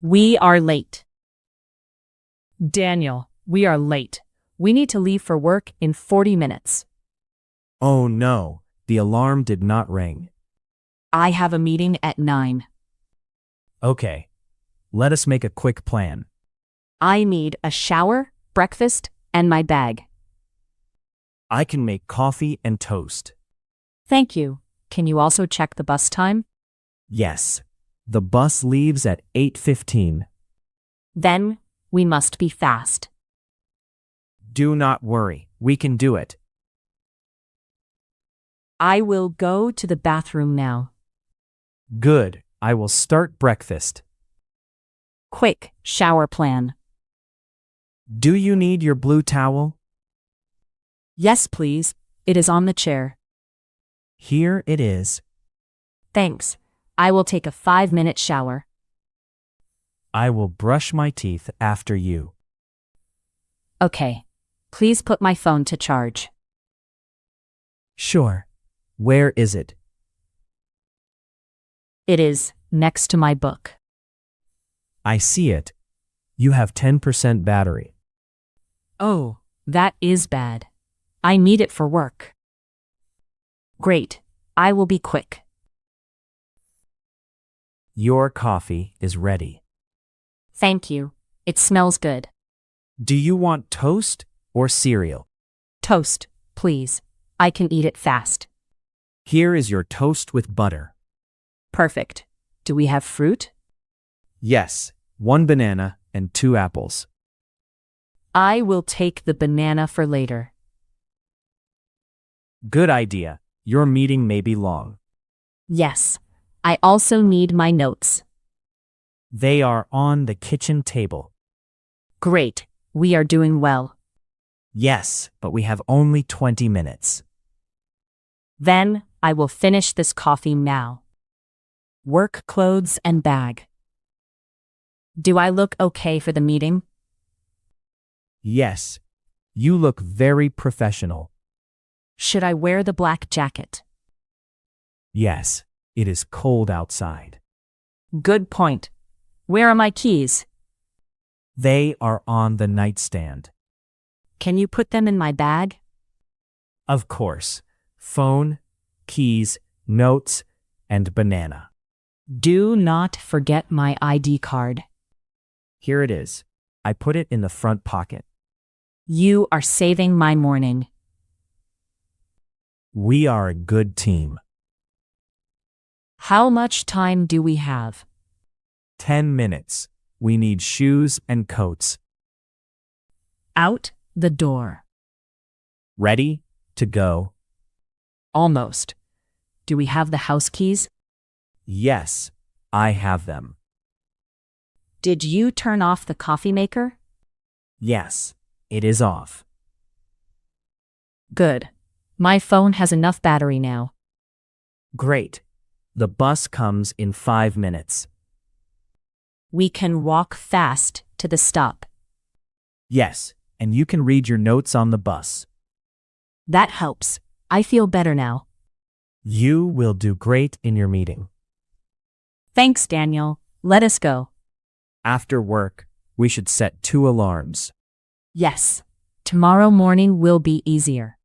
We are late. Daniel, we are late. We need to leave for work in 40 minutes. Oh no, the alarm did not ring. I have a meeting at 9. Okay, let us make a quick plan. I need a shower, breakfast, and my bag. I can make coffee and toast. Thank you. Can you also check the bus time? Yes, the bus leaves at 8:15. Then we must be fast. Do not worry, we can do it. I will go to the bathroom now. Good, I will start breakfast. Quick shower plan. Do you need your blue towel? Yes, please. It is on the chair. Here it is. Thanks. I will take a 5-minute shower. I will brush my teeth after you. Okay. Please put my phone to charge. Sure. Where is it? It is next to my book. I see it. You have 10% battery. Oh, that is bad. I need it for work. Great. I will be quick. Your coffee is ready. Thank you. It smells good. Do you want toast or cereal? Toast, please. I can eat it fast. Here is your toast with butter. Perfect. Do we have fruit? Yes, 1 banana and 2 apples. I will take the banana for later. Good idea. Your meeting may be long. Yes. I also need my notes. They are on the kitchen table. Great. We are doing well. Yes, but we have only 20 minutes. Then I will finish this coffee now. Work clothes and bag. Do I look okay for the meeting? Yes, you look very professional. Should I wear the black jacket? Yes, it is cold outside. Good point. Where are my keys? They are on the nightstand. Can you put them in my bag? Of course. Phone, keys, notes, and banana. Do not forget my ID card. Here it is. I put it in the front pocket. You are saving my morning. We are a good team. How much time do we have? 10 minutes. We need shoes and coats. Out the door. Ready to go? Almost. Do we have the house keys? Yes, I have them. Did you turn off the coffee maker? Yes, it is off. Good. My phone has enough battery now. Great. The bus comes in 5 minutes. We can walk fast to the stop. Yes, and you can read your notes on the bus. That helps. I feel better now. You will do great in your meeting. Thanks, Daniel. Let us go. After work, we should set 2 alarms. Yes. Tomorrow morning will be easier.